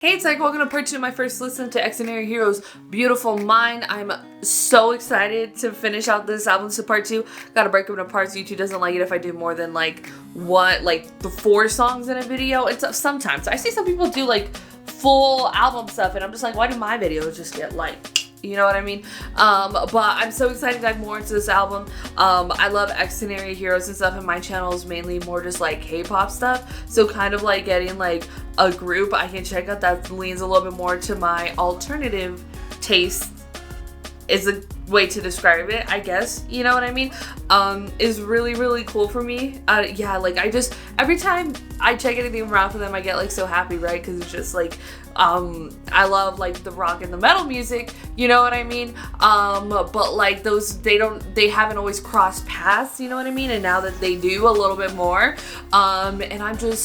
Hey, it's like welcome to part 2 of my first listen to Xdinary Heroes Beautiful Mind. I'm so excited to finish out this album. So part 2, gotta break them into parts. YouTube doesn't like it if I do more than the 4 songs in a video. It's sometimes I see some people do like full album stuff and I'm just like, why do my videos just get you know what I mean? But I'm so excited to dive more into this album. I love Xdinary Heroes and stuff, and my channel is mainly more just like K-pop stuff. So kind of like getting like a group I can check out that leans a little bit more to my alternative taste is a way to describe it, I guess, you know what I mean, is really, really cool for me. Yeah, like I just, every time I check anything around for them, I get like so happy, right, because it's just like, I love like the rock and the metal music, you know what I mean, but like those, they haven't always crossed paths, you know what I mean, and now that they do a little bit more, and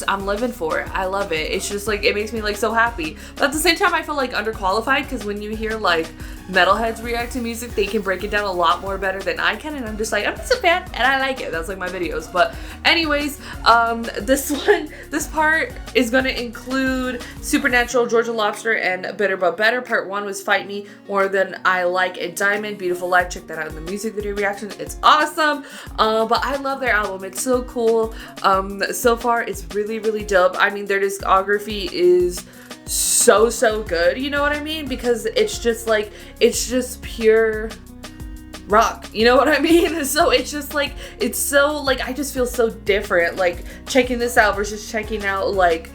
I'm living for it. I love it. It's just like, it makes me like so happy, but at the same time I feel like underqualified, because when you hear like metalheads react to music, they can break it down a lot more better than I can, and I'm just like, I'm just a fan and I like it. That's like my videos. But anyways, this part is going to include Supernatural, Georgia Lobster, and Bitter But Better. Part 1 was Fight Me More Than I Like and Diamond, Beautiful Life. Check that out in the music video reaction. It's awesome. But I love their album. It's so cool. So far it's really, really dope. I mean, their discography is so good, you know what I mean, because it's just like, it's just pure rock, you know what I mean. So it's just like, it's so like, I just feel so different like checking this out versus checking out like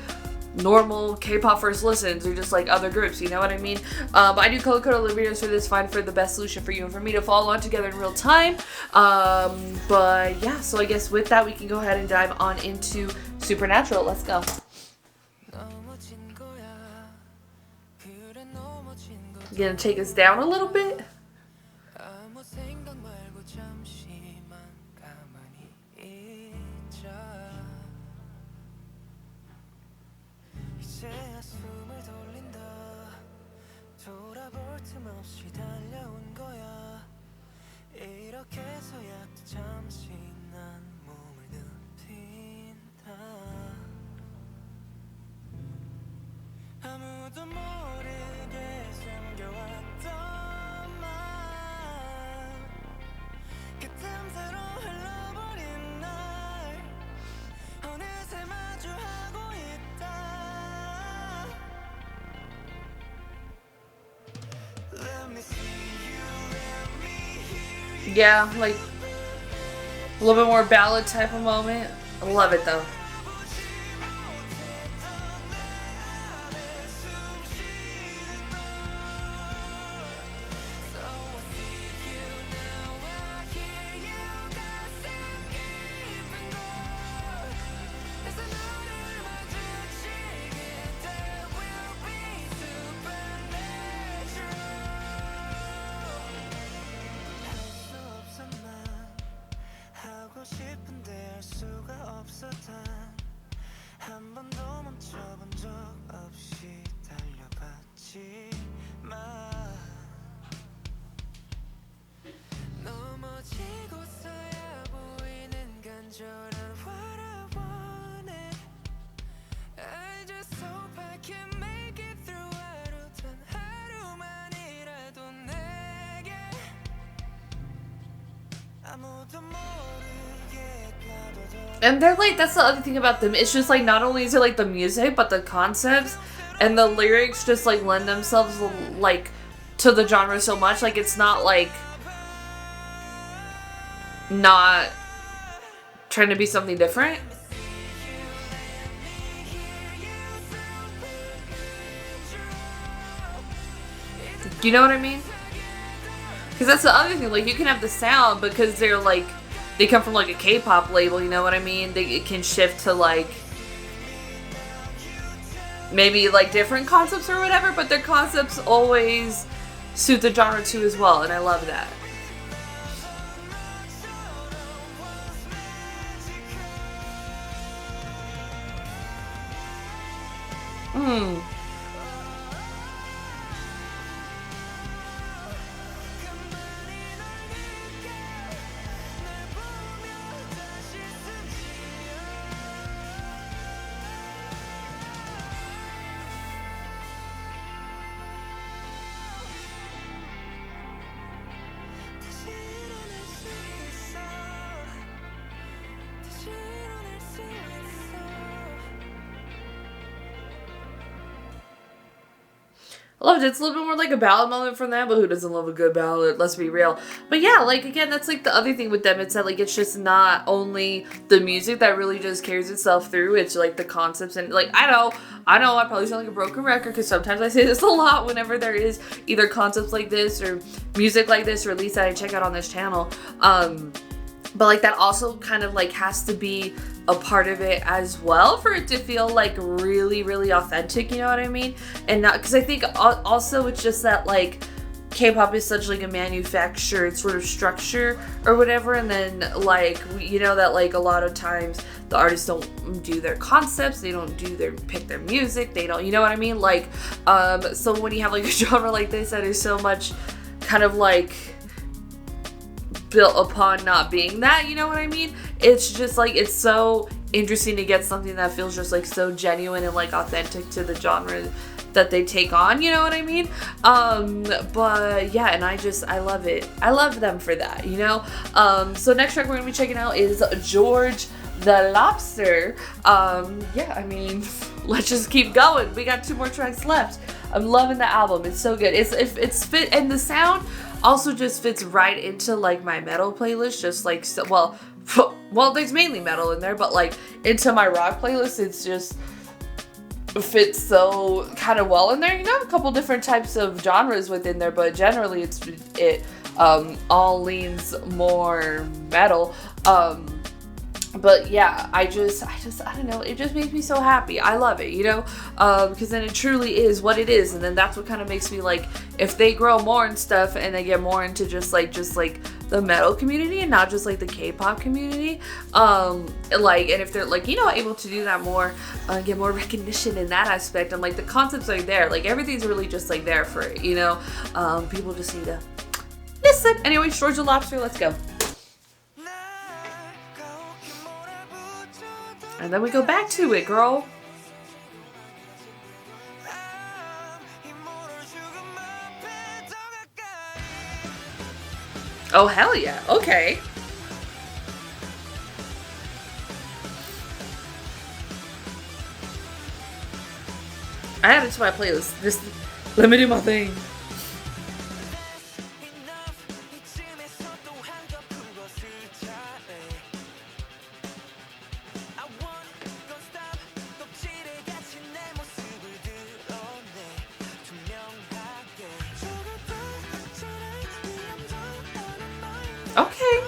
normal K-pop first listens or just like other groups, you know what I mean. But I do color code all the videos for this, find for the best solution for you and for me to follow on together in real time. But yeah, so I guess with that we can go ahead and dive on into Supernatural. Let's go. Gonna take us down a little bit. Yeah, like a little bit more ballad type of moment. I love it though. And they're like, that's the other thing about them. It's just like, not only is it like the music, but the concepts and the lyrics just like lend themselves like to the genre so much. Like it's not like not trying to be something different. You know what I mean? Because that's the other thing. Like you can have the sound because they're like, they come from like a K-pop label, you know what I mean? It can shift to like maybe like different concepts or whatever, but their concepts always suit the genre too as well, and I love that. I loved it. It's a little bit more like a ballad moment from them, but who doesn't love a good ballad? Let's be real. But yeah, like, again, that's like the other thing with them. It's that, like, it's just not only the music that really just carries itself through. It's like the concepts and, like, I know I probably sound like a broken record because sometimes I say this a lot whenever there is either concepts like this or music like this, or at least that I check out on this channel. But like that also kind of like has to be a part of it as well for it to feel like really, really authentic, you know what I mean? And not, because I think also it's just that like K-pop is such like a manufactured sort of structure or whatever, and then like you know that like a lot of times the artists don't do their concepts, they don't pick their music, they don't, you know what I mean? Like so when you have like a genre like this that is so much kind of like built upon not being that, you know what I mean? It's just like, it's so interesting to get something that feels just like so genuine and like authentic to the genre that they take on, you know what I mean? But yeah, and I love it. I love them for that, you know? So next track we're gonna be checking out is George the Lobster. Yeah, I mean, let's just keep going. We got 2 more tracks left. I'm loving the album. It's so good. It's fit, and the sound also just fits right into like my metal playlist, just like so, well there's mainly metal in there, but like into my rock playlist it's just fits so kind of well in there. You know, a couple different types of genres within there, but generally it all leans more metal. But yeah, I don't know, it just makes me so happy. I love it, you know, because then it truly is what it is, and then that's what kind of makes me like, if they grow more and stuff, and they get more into just like the metal community and not just like the K-pop community, like, and if they're like, you know, able to do that more, get more recognition in that aspect, and like the concepts are there, like everything's really just like there for it, you know, people just need to listen. Anyway, George the Lobster, let's go. And then we go back to it, girl. Oh, hell yeah. Okay. I added it to my playlist. Just let me do my thing. Okay.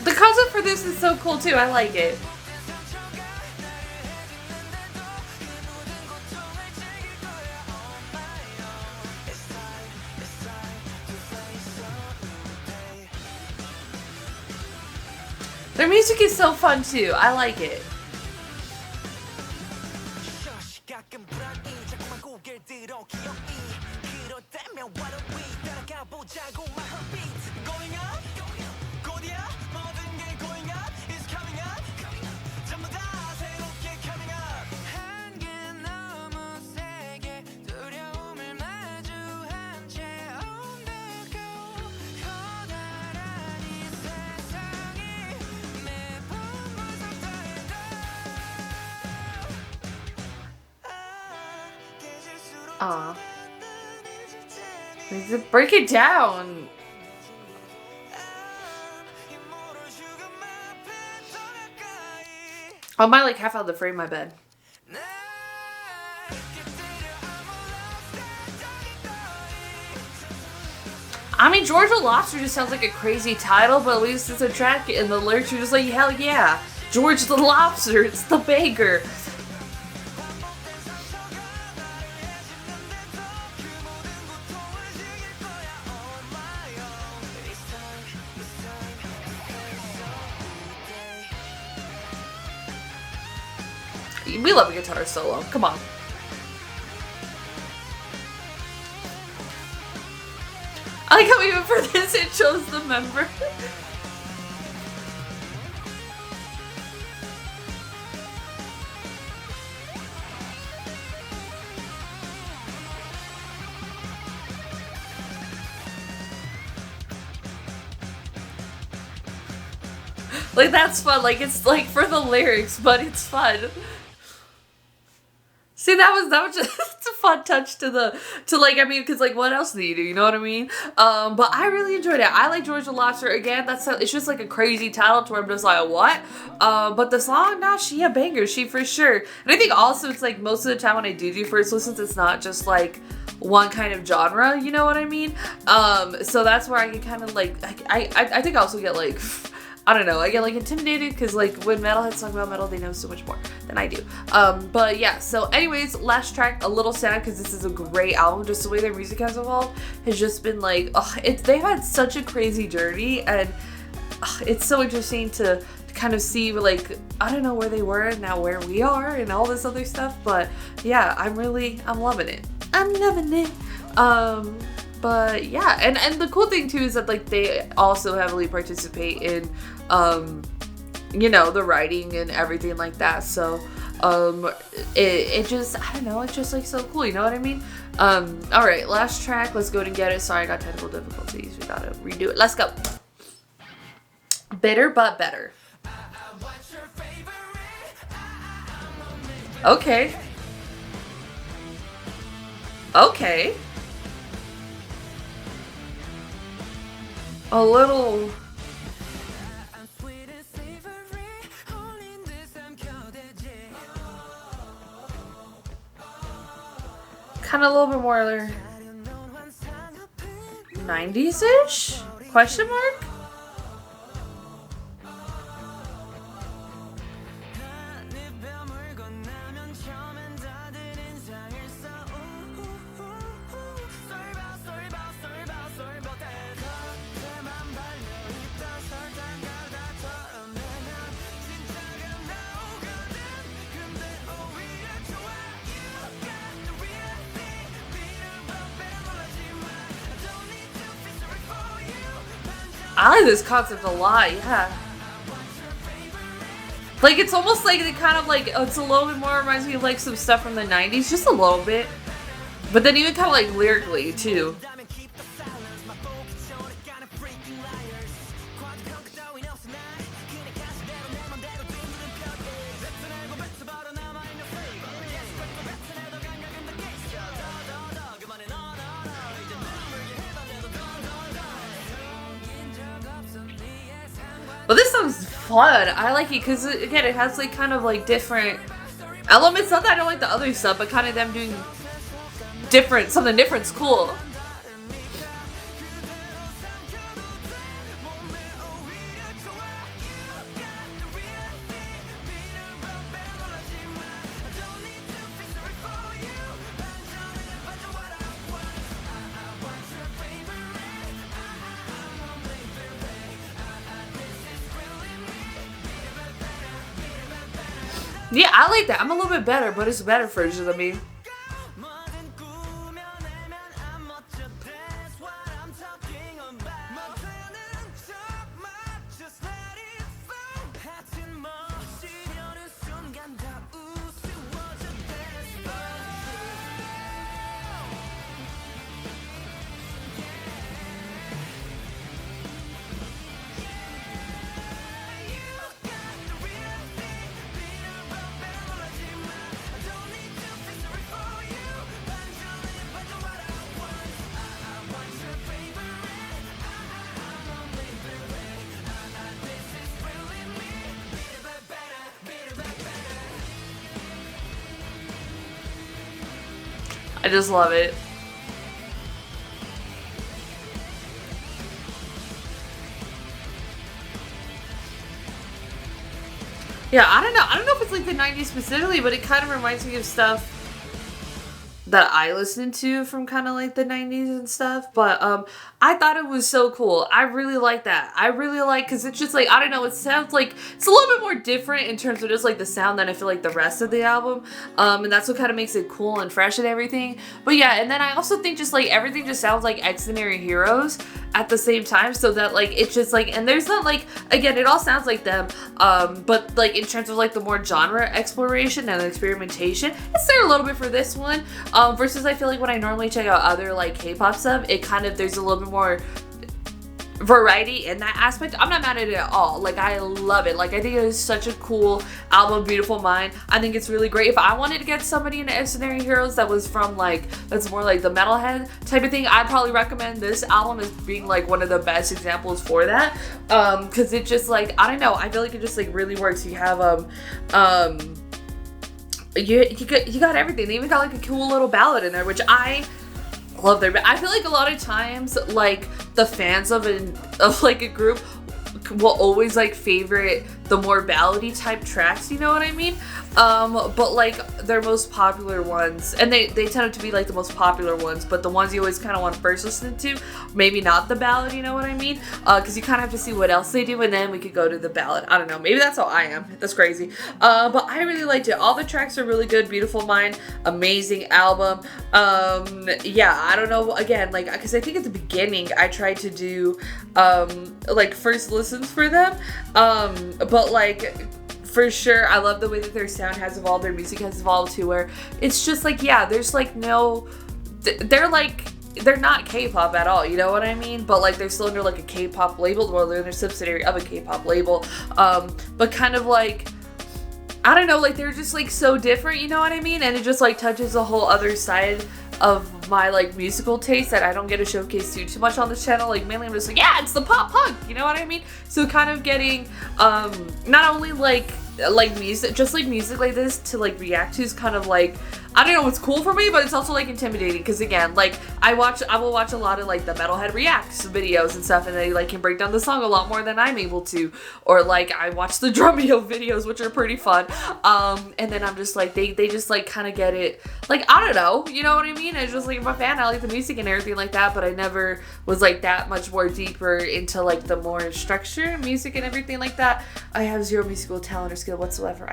The concept for this is so cool too. I like it. Their music is so fun too. I like it. Aw. Break it down. I might like half out of the frame, my bed. I mean, George the Lobster just sounds like a crazy title, but at least it's a track and the lyrics are just like, hell yeah. George the Lobster, it's the baker. We love a guitar solo. Come on. I like how even for this it shows the member. Like, that's fun. Like, it's like for the lyrics, but it's fun. See, that was just it's a fun touch to like, I mean, because like, what else do? You know what I mean? But I really enjoyed it. I like Georgia Lobster. Again, it's just like a crazy title to where I'm just like, what? But the song, nah, she a banger. She for sure. And I think also it's like most of the time when I do first listens, it's not just like one kind of genre. You know what I mean? So that's where I can kind of like, I think I also get like, I don't know, I get like intimidated because like when metalheads talk about metal, they know so much more than I do. But yeah, so anyways, last track, a little sad because this is a great album. Just the way their music has evolved has just been like, they've had such a crazy journey, and it's so interesting to kind of see like, I don't know where they were and now where we are and all this other stuff. But yeah, I'm loving it. I'm loving it. But yeah, and the cool thing too is that like they also heavily participate in, you know, the writing and everything like that. So, it just, I don't know, it's just like so cool. You know what I mean? All right, last track. Let's go and get it. Sorry, I got technical difficulties. We gotta redo it. Let's go. Bitter but better. Okay. Okay. A little. Kind of a little bit more 90s-ish? Question mark? I like this concept a lot, yeah. Like, it's almost like they kind of like, it's a little bit more, reminds me of like some stuff from the 90s, just a little bit. But then even kind of like lyrically, too. But this song's fun. I like it because, again, it has like kind of like different elements. Not that I don't like the other stuff, but kind of them doing something different's cool. Yeah, I like that. I'm a little bit better, but it's a better version of me. I just love it. Yeah, I don't know. I don't know if it's like the 90s specifically, but it kind of reminds me of stuff that I listened to from kind of like the 90s and stuff, but I thought it was so cool. I really like that. I really like, because it's just like, I don't know, it sounds like it's a little bit more different in terms of just like the sound than I feel like the rest of the album, and that's what kind of makes it cool and fresh and everything. But yeah, and then I also think just like everything just sounds like Xdinary Heroes at the same time, so that like it's just like, and there's not like, again, it all sounds like them, but like in terms of like the more genre exploration and experimentation, it's there a little bit for this one, versus I feel like when I normally check out other like K-pop stuff, it kind of, there's a little bit more variety in that aspect. I'm not mad at it at all. Like, I love it. Like, I think it is such a cool album, Beautiful Mind. I think it's really great. If I wanted to get somebody into Xdinary Heroes that was from like, that's more like the metalhead type of thing, I'd probably recommend this album as being like one of the best examples for that, because it just like, I don't know, I feel like it just like really works. You have you got everything. They even got like a cool little ballad in there, which I love their. I feel like a lot of times, like the fans of like a group will always like favorite the more ballady type tracks. You know what I mean? But like their most popular ones, and they tend to be like the most popular ones, but the ones you always kind of want to first listen to, maybe not the ballad. You know what I mean? Because you kind of have to see what else they do, and then we could go to the ballad. I don't know. Maybe that's how I am. That's crazy. But I really liked it. All the tracks are really good. Beautiful Mind, amazing album. Yeah, I don't know. Again, like, because I think at the beginning I tried to do like first listens for them, but like, for sure, I love the way that their sound has evolved, their music has evolved to where it's just like, yeah, there's like no, they're not K-pop at all, you know what I mean? But like they're still under like a K-pop label, well, they're a subsidiary of a K-pop label, but kind of like, I don't know, like they're just like so different, you know what I mean? And it just like touches a whole other side of my like musical taste that I don't get to showcase too much on this channel. Like mainly I'm just like, yeah, it's the pop punk, you know what I mean? So kind of getting not only like music, just like music like this to like react to is kind of like, I don't know, it's cool for me, but it's also like intimidating, because again, like I will watch a lot of like the metalhead reacts videos and stuff, and they like can break down the song a lot more than I'm able to, or like I watch the Drumeo videos, which are pretty fun, and then I'm just like, they just like kind of get it, like, I don't know, you know what I mean? It's just like, I'm a fan, I like the music and everything like that, but I never was like that much more deeper into like the more structure, music and everything like that. I have zero musical talent or skill whatsoever.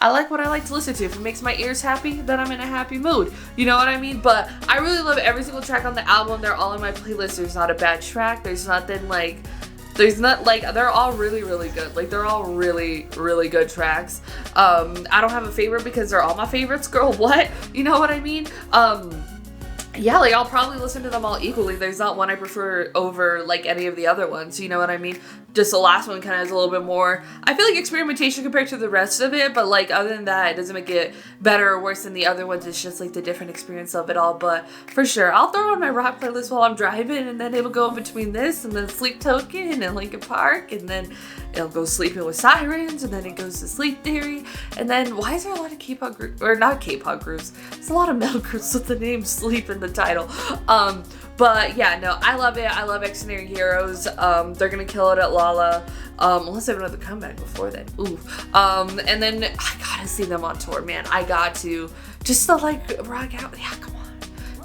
I like what I like to listen to. If it makes my ears happy, then I'm in a happy mood. You know what I mean? But I really love every single track on the album. They're all in my playlist. There's not a bad track. They're all really, really good. Like, they're all really, really good tracks. I don't have a favorite because they're all my favorites, girl. What? You know what I mean? Yeah, like, I'll probably listen to them all equally. There's not one I prefer over, like, any of the other ones, you know what I mean? Just the last one kind of has a little bit more, I feel like, experimentation compared to the rest of it, but, like, other than that, it doesn't make it better or worse than the other ones. It's just, like, the different experience of it all, but for sure, I'll throw on my rock playlist while I'm driving, and then it'll go in between this, and then Sleep Token, and Linkin Park, and then it'll go Sleeping with Sirens, and then it goes to Sleep Theory, and then, why is there a lot of K-pop groups, or not K-pop groups, there's a lot of metal groups with the name Sleep in the title. But yeah, no, I love it. I love Xdinary Heroes. They're gonna kill it at Lala, unless they have another comeback before then. Ooh. And then I gotta see them on tour, man. I got to, just to like rock out. Yeah,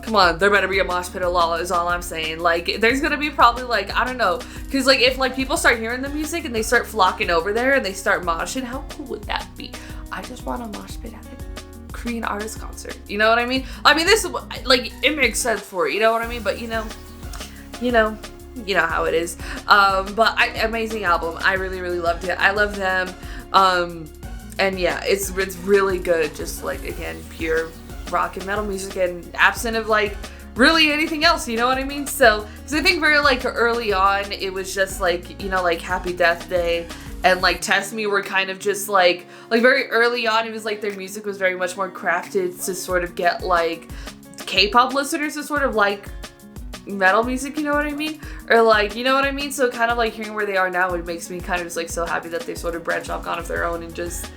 come on, there better be a mosh pit at Lala is all I'm saying. Like, there's gonna be probably like, I don't know, because like if like people start hearing the music and they start flocking over there and they start moshing, how cool would that be? I just want a mosh pit at it. Korean artist concert, you know what I mean? I mean, this is like, it makes sense for it, you know what I mean? But you know how it is. But amazing album. I really, really loved it. I love them. And yeah, it's really good. Just like, again, pure rock and metal music, and absent of like really anything else, you know what I mean? So, because I think very like early on, it was just like, you know, like Happy Death Day and like Test Me were kind of just like very early on, it was like their music was very much more crafted to sort of get like K-pop listeners to sort of like metal music, you know what I mean? Or like, you know what I mean? So kind of like hearing where they are now, it makes me kind of just like so happy that they sort of branched off on of their own and just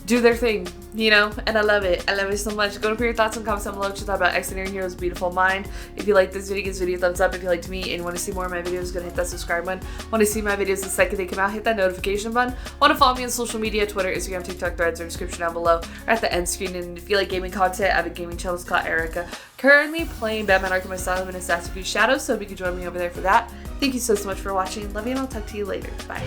do their thing, you know, and I love it. I love it so much. Go to put your thoughts and comments down below what you thought about Xdinary Hero's beautiful mind. If you like this video, give this video a thumbs up. If you liked me and want to see more of my videos, go ahead and hit that subscribe button. Want to see my videos the second they come out, hit that notification button. Want to follow me on social media, Twitter, Instagram, TikTok, Threads, or description down below or at the end screen. And if you like gaming content, I have a gaming channel called Erika. Currently playing Batman Arkham Asylum and Assassin's Creed Shadows, so if you could join me over there for that. Thank you so much for watching. Love you, and I'll talk to you later. Bye.